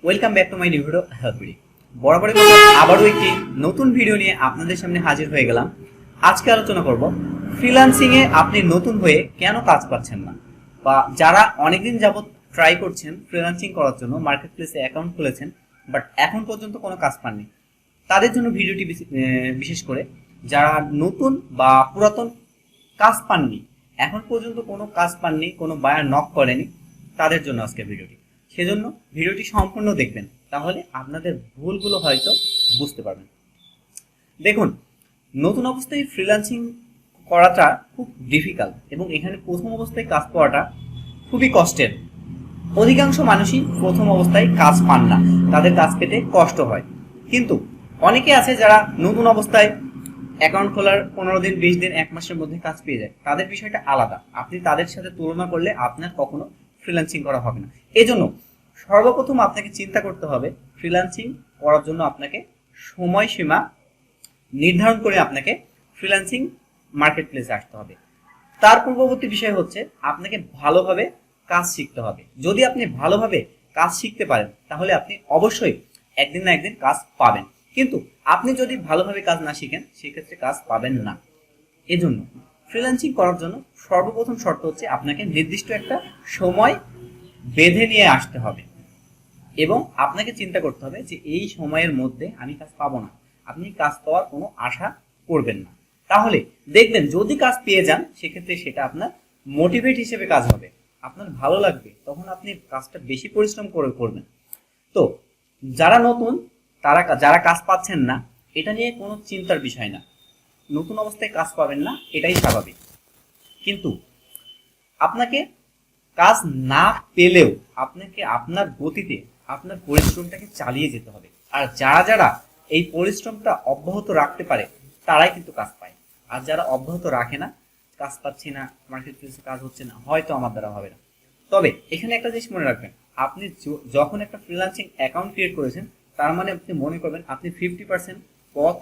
Welcome back to my new video help video. বরাবরের মতো আবারও একটি নতুন ভিডিও নিয়ে আপনাদের সামনে হাজির হয়ে গেলাম। আজকে আলোচনা করব ফ্রিল্যান্সিং এ আপনি নতুন হয়ে কেন কাজ পাচ্ছেন না, বা যারা অনেকদিন যাবত ট্রাই করছেন ফ্রিল্যান্সিং করার জন্য, মার্কেট প্লেসে অ্যাকাউন্ট খুলেছেন বাট এখন পর্যন্ত কোনো কাজ পাননি, তাদের জন্য ভিডিওটি বিশেষ করে যারা নতুন বা পুরাতন কাজ পাননি, এখন পর্যন্ত কোনো কাজ পাননি, কোনো বায়ার নক করেনি, তাদের জন্য আজকে ভিডিওটি। সেজন্য ভিডিওটি সম্পূর্ণ দেখবেন, তাহলে আপনাদের ভুলগুলো হয়তো বুঝতে পারবেন। দেখুন, নতুন অবস্থায় ফ্রিল্যান্সিং করাটা খুব ডিফিকাল্ট এবং এখানে প্রথম অবস্থায় কাজ পাওয়াটা খুবই কষ্টের। অধিকাংশ মানুষই প্রথম অবস্থায় কাজ পান না, তাদের কাজ পেতে কষ্ট হয়। কিন্তু অনেকে আছে যারা নতুন অবস্থায় অ্যাকাউন্ট খোলার 15 দিন, 20 দিন, 1 মাসের মধ্যে কাজ পেয়ে যায়। তাদের বিষয়টা আলাদা, আপনি তাদের সাথে তুলনা করলে আপনার কখনো ফ্রিল্যান্সিং করা হবে না। এজন্য সর্বপ্রথম আপনাকে চিন্তা করতে হবে ফ্রিল্যান্সিং করার জন্য আপনাকে সময়সীমা নির্ধারণ করে আপনাকে ফ্রিল্যান্সিং মার্কেট প্লেসে আসতে হবে। তার পূর্ববর্তী বিষয় হচ্ছে আপনাকে ভালোভাবে কাজ শিখতে হবে। যদি আপনি ভালোভাবে কাজ শিখতে পারেন তাহলে আপনি অবশ্যই একদিন না একদিন কাজ পাবেন, কিন্তু আপনি যদি ভালোভাবে কাজ না শিখেন সেক্ষেত্রে কাজ পাবেন না। এজন্য ফ্রিল্যান্সিং করার জন্য সর্বপ্রথম শর্ত হচ্ছে আপনাকে নির্দিষ্ট একটা সময় বেঁধে নিয়ে আসতে হবে এবং আপনাকে চিন্তা করতে হবে যে এই সময়ের মধ্যে আমি কাজ পাবো না। আপনি কাজ পাওয়ার কোনো আশা করবেন না, তাহলে দেখবেন যদি কাজ পেয়ে যান সেক্ষেত্রে সেটা আপনার মোটিভেট হিসেবে কাজ হবে, আপনার ভালো লাগবে, তখন আপনি কাজটা বেশি পরিশ্রম করে করবেন। তো যারা নতুন, যারা কাজ পাচ্ছেন না, এটা নিয়ে কোনো চিন্তার বিষয় না। নতুন অবস্থায় কাজ পাবেন না, এটাই স্বাভাবিক। কিন্তু আপনাকে কাজ না পেলেও আপনাকে আপনার গতিতে আপনার পরিশ্রমটাকে চালিয়ে যেতে হবে। আর যারা যারা এই পরিশ্রমটা অব্যাহত রাখতে পারে তারাই কিন্তু কাজ পায়। আর যারা অব্যাহত রাখে না, কাজ পাচ্ছি না, মার্কেট প্লেসে কাজ হচ্ছে না, হয়তো আমার দ্বারা হবে না। তবে এখানে একটা জিনিস মনে রাখবেন, আপনি যখন একটা ফ্রিল্যান্সিং অ্যাকাউন্ট ক্রিয়েট করেছেন তার মানে আপনি মনে করবেন আপনি 50% পথ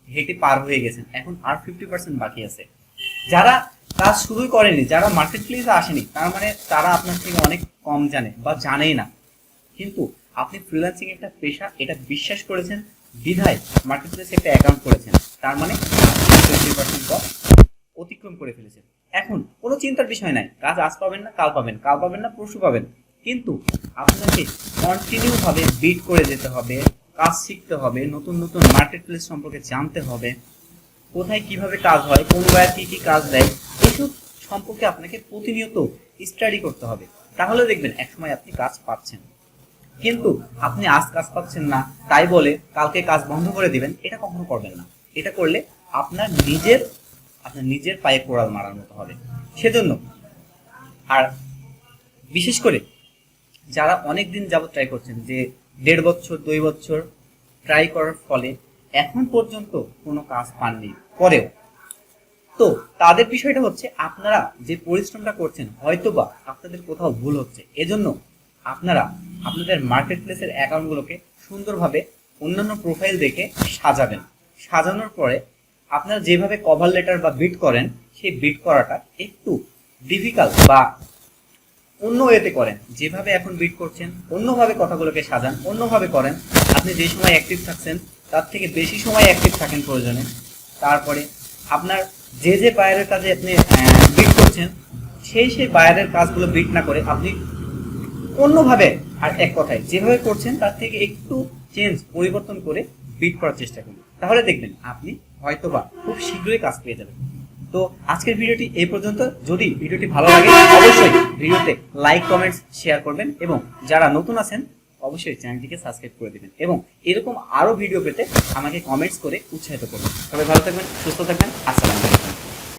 হেঁটে পার হয়ে গেছেন, এখন আর 50% বাকি আছে। যারা কাজ শুরুই করেনি, যারা মার্কেট প্লেসে আসেনি, তার মানে তারা আপনার থেকে অনেক কম জানে বা জানেই না। কিন্তু আপনি ফ্রিল্যান্সিং একটা পেশা, এটা বিশ্বাস করেছেন বিধায় মার্কেট প্লেসে একটা অ্যাকাউন্ট করেছেন, তার মানে 20% পথ অতিক্রম করে ফেলেছেন। এখন কোনো চিন্তার বিষয় নাই, কাজ আজ পাবেন না কাল পাবেন, কাল পাবেন না পরশু পাবেন, কিন্তু আপনাকে কন্টিনিউ ভাবে বিট করে যেতে হবে, কাজ শিখতে হবে, নতুন নতুন মার্কেট প্লেস সম্পর্কে জানতে হবে, কোথায় কিভাবে কাজ হয়, কোন বায়ার কি কি কাজ দেয়, এসব সম্পর্কে আপনাকে প্রতিনিয়ত স্টাডি করতে হবে। তাহলে দেখবেন একসময় আপনি কাজ পাচ্ছেন। কিন্তু আপনি আজ কাজ পাচ্ছেন না তাই বলে কালকে কাজ বন্ধ করে দিবেন, এটা কখনো করবেন না। এটা করলে আপনার নিজের পায়ে কোড়াল মারার মতো হবে। সেজন্য আর বিশেষ করে যারা অনেক দিন যাবত ট্রাই করছেন, যে 1.5 বছর 2 বছর ট্রাই করার ফলে এখন পর্যন্ত কোনো কাজ পাননি পরেও, তো তাদের বিষয়টা হচ্ছে আপনারা যে পরিশ্রমটা করছেন হয়তোবা আপনাদের কোথাও ভুল হচ্ছে। এজন্য আপনারা আপনাদের মার্কেট প্লেসের অ্যাকাউন্টগুলোকে সুন্দরভাবে অন্যান্য প্রোফাইল দেখে সাজাবেন। সাজানোর পরে আপনারা যেভাবে কভার লেটার বা বিট করেন, সেই বিট করাটা একটু ডিফিকাল্ট বা অন্য ওয়েতে করেন। যেভাবে এখন বিট করছেন অন্যভাবে কথাগুলোকে সাজান, অন্যভাবে করেন। আপনি যে সময় অ্যাক্টিভ থাকছেন তার থেকে বেশি সময় অ্যাক্টিভ থাকেন প্রয়োজনে। তারপরে আপনার যে বায়ারের কাজে আপনি বিট করছেন সেই বায়ারের কাজগুলো বিট না করে আপনি অন্যভাবে, আর এক কথায় যেভাবে করছেন তার থেকে একটু পরিবর্তন করে বিট করার চেষ্টা করুন। তাহলে দেখবেন আপনি হয়তোবা খুব শীঘ্রই কাজ পেয়ে যাবেন। তো আজকের ভিডিওটি এই পর্যন্ত। যদি ভিডিওটি ভালো লাগে অবশ্যই ভিডিওতে লাইক, কমেন্টস, শেয়ার করবেন এবং যারা নতুন আছেন অবশ্যই চ্যানেলটিকে সাবস্ক্রাইব করে দেবেন এবং এরকম আরো ভিডিও পেতে আমাকে কমেন্টস করে উৎসাহিত করবেন। সবাই ভালো থাকবেন, সুস্থ থাকবেন। আসসালামু আলাইকুম।